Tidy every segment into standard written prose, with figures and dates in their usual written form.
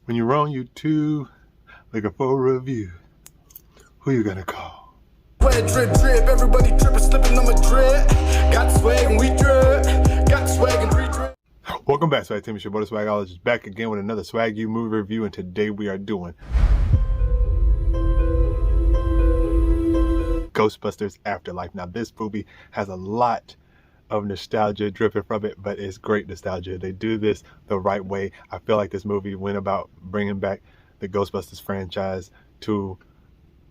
When you're on YouTube looking for a review, who you gonna call? Drip, drip, everybody tripping, slipping on my drip. Got swag and we drip. Got swag and we drip. Welcome back, Swagteam. It's your boy, the Swagologist, back again with another SwagU movie review, and today we are doing Ghostbusters Afterlife. Now, this movie has a lot of nostalgia dripping from it, but it's great nostalgia. They do this the right way. I feel like this movie went about bringing back the Ghostbusters franchise to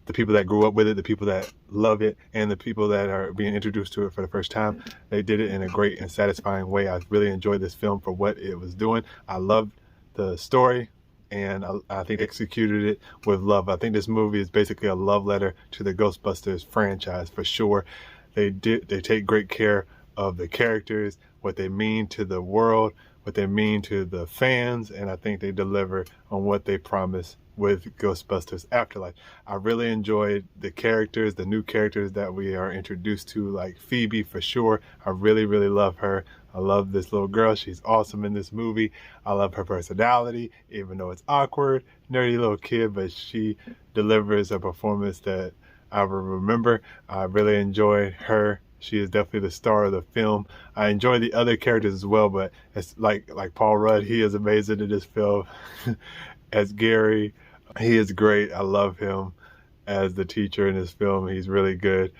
the people that grew up with it, the people that love it, and the people that are being introduced to it for the first time. They did it in a great and satisfying way. I really enjoyed this film for what it was doing. I loved the story, and I think they executed it with love. I think this movie is basically a love letter to the Ghostbusters franchise for sure. They take great care of the characters, what they mean to the world, what they mean to the fans, and I think they deliver on what they promise with Ghostbusters Afterlife. I really enjoyed the characters, the new characters that we are introduced to, like Phoebe for sure. I really love her. I love this little girl. She's awesome in this movie. I love her personality, even though it's awkward, nerdy little kid, but she delivers a performance that I will remember. I really enjoyed her. She is definitely the star of the film. I enjoy the other characters as well, but it's like Paul Rudd, he is amazing in this film. As Gary, he is great. I love him as the teacher in this film. He's really good.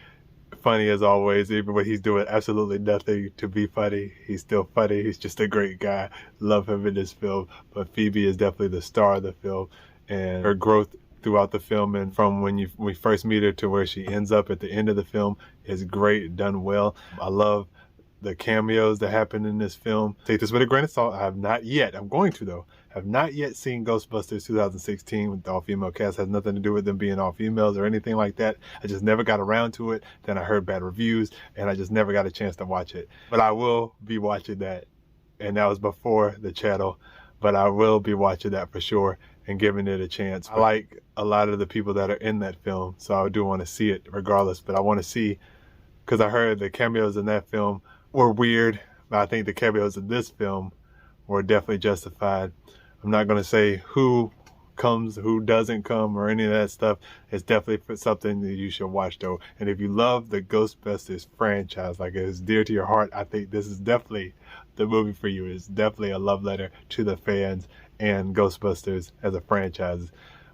Funny as always, even when he's doing absolutely nothing to be funny, he's still funny. He's just a great guy. Love him in this film. But Phoebe is definitely the star of the film, and her growth throughout the film, and from when we first meet her to where she ends up at the end of the film, is great, done well. I love the cameos that happen in this film. Take this with a grain of salt. I have not yet, I'm going to though, have not yet seen Ghostbusters 2016 with the all-female cast. It has nothing to do with them being all females or anything like that. I just never got around to it. Then I heard bad reviews, and I just never got a chance to watch it. But I will be watching that, and that was before the channel, but I will be watching that for sure and giving it a chance. I like a lot of the people that are in that film, so I do want to see it regardless, but I want to see, because I heard the cameos in that film were weird, but I think the cameos in this film were definitely justified. I'm not going to say who comes, who doesn't come, or any of that stuff. It's definitely something that you should watch though. And if you love the Ghostbusters franchise, like it is dear to your heart, I think this is definitely the movie for you. It's definitely a love letter to the fans and Ghostbusters as a franchise,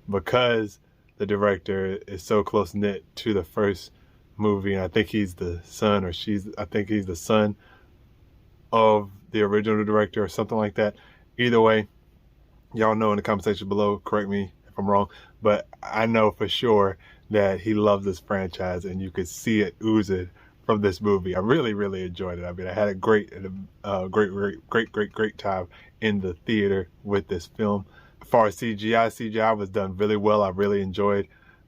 because the director is so close knit to the first movie. And I think he's the son, or I think he's the son of the original director or something like that. Either way, y'all know in the comment section below, correct me if I'm wrong, but I know for sure that he loves this franchise, and you could see it oozing from this movie. I really enjoyed it. I mean, I had a great time in the theater with this film. As far as CGI was done really well. I really enjoyed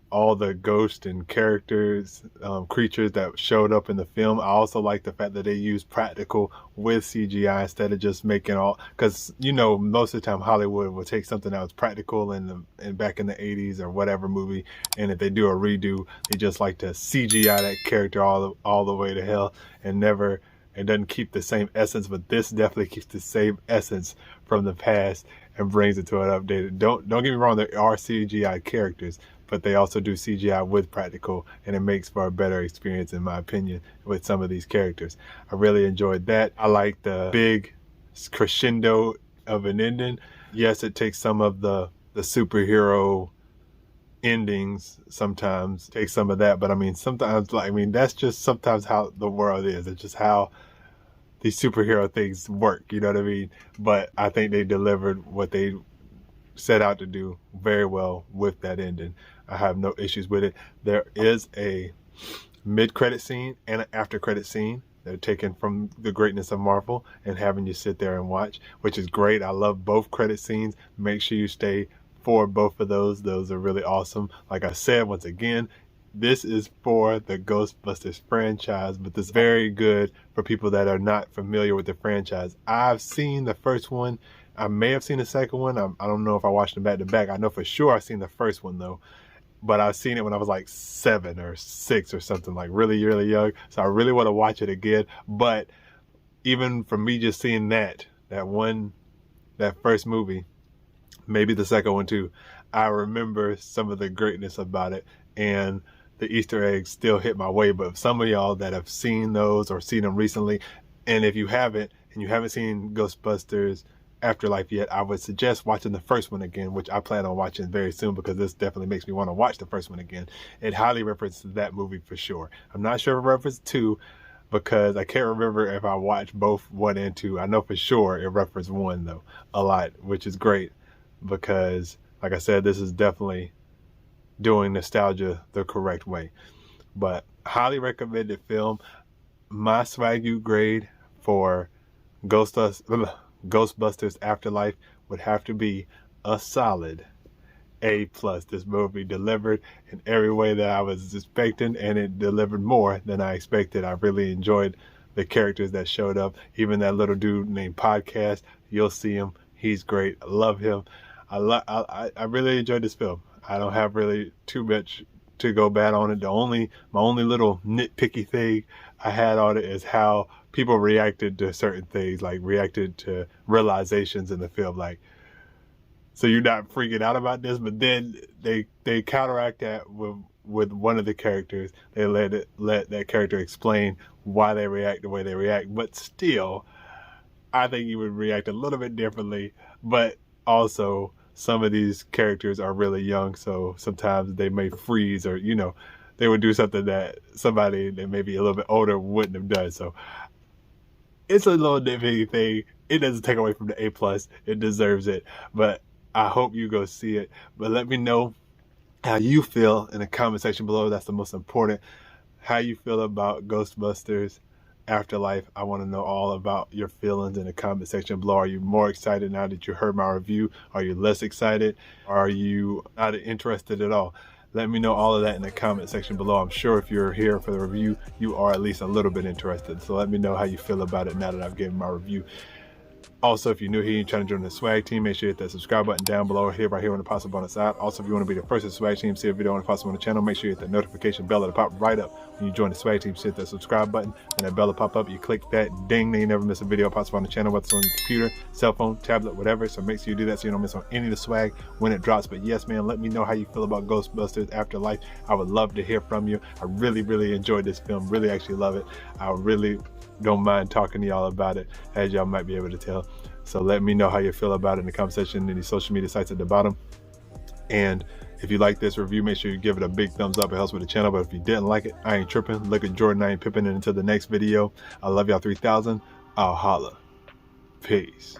all the ghosts and characters, creatures that showed up in the film. I also like the fact that they used practical with CGI instead of just making all, because you know most of the time Hollywood will take something that was practical and back in the 80s or whatever movie, and if they do a redo, they just like to CGI that character all the way to hell, and it doesn't keep the same essence. But this definitely keeps the same essence from the past and brings it to an updated. Don't get me wrong, there are CGI characters, but they also do CGI with practical, and it makes for a better experience in my opinion with some of these characters. I really enjoyed that. I like the big crescendo of an ending. Yes, it takes some of the superhero endings sometimes, take some of that, but I mean sometimes, that's just sometimes how the world is. It's just how these superhero things work, you know what I mean? But I think they delivered what they set out to do very well with that ending. I have no issues with it. There is a mid-credit scene and an after-credit scene. They're taken from the greatness of Marvel and having you sit there and watch, which is great. I love both credit scenes. Make sure you stay for both of those. Those are really awesome. Like I said, once again, this is for the Ghostbusters franchise, but this is very good for people that are not familiar with the franchise. I've seen the first one. I may have seen the second one. I don't know if I watched them back to back. I know for sure I've seen the first one though, but I've seen it when I was like 7 or 6 or something, like really young. So I really want to watch it again. But even for me just seeing that first movie, Maybe the second one too. I remember some of the greatness about it, and the Easter eggs still hit my way. But some of y'all that have seen those or seen them recently, and if you haven't, and you haven't seen Ghostbusters Afterlife yet, I would suggest watching the first one again, which I plan on watching very soon because this definitely makes me want to watch the first one again. It highly references that movie for sure. I'm not sure if it references 2 because I can't remember if I watched both 1 and 2. I know for sure it referenced 1 though, a lot, which is great because, like I said, this is definitely doing nostalgia the correct way. But highly recommended film. My SwagU grade for Ghostbusters Afterlife would have to be a solid A+. This movie delivered in every way that I was expecting, and it delivered more than I expected. I really enjoyed the characters that showed up. Even that little dude named Podcast, you'll see him. He's great. I love him. I really enjoyed this film. I don't have really too much to go bad on it. My only little nitpicky thing I had on it is how people reacted to certain things, like reacted to realizations in the film. Like, so you're not freaking out about this, but then they counteract that with one of the characters. They let that character explain why they react the way they react. But still, I think you would react a little bit differently. But also, some of these characters are really young, so sometimes they may freeze, or they would do something that somebody that may be a little bit older wouldn't have done. So it's a little nitpicky thing. It doesn't take away from the A+. It deserves it. But I hope you go see it. But let me know how you feel in the comment section below. That's the most important. How you feel about Ghostbusters Afterlife. I want to know all about your feelings in the comment section below. Are you more excited now that you heard my review? Are you less excited? Are you not interested at all? Let me know all of that in the comment section below. I'm sure if you're here for the review, you are at least a little bit interested. So let me know how you feel about it now that I've given my review. Also, if you're new here and you're trying to join the Swag Team, make sure you hit that subscribe button down below, right here on the possible bonus side. Also, if you want to be the first to the Swag Team, see a video on the possible on the channel, make sure you hit that notification bell that'll pop right up when you join the Swag Team. So hit that subscribe button, and that bell will pop up. You click that ding, then you never miss a video possible on the channel, whether it's on your computer, cell phone, tablet, whatever. So make sure you do that so you don't miss on any of the swag when it drops. But yes, man, let me know how you feel about Ghostbusters Afterlife. I would love to hear from you. I really enjoyed this film. Really actually love it. I really don't mind talking to y'all about it, as y'all might be able to tell. So let me know how you feel about it in the comment section in the social media sites at the bottom. And if you like this review, make sure you give it a big thumbs up. It helps with the channel. But if you didn't like it, I ain't tripping. Look at Jordan, I ain't pipping. And until the next video, I love y'all 3000. I'll holla. Peace.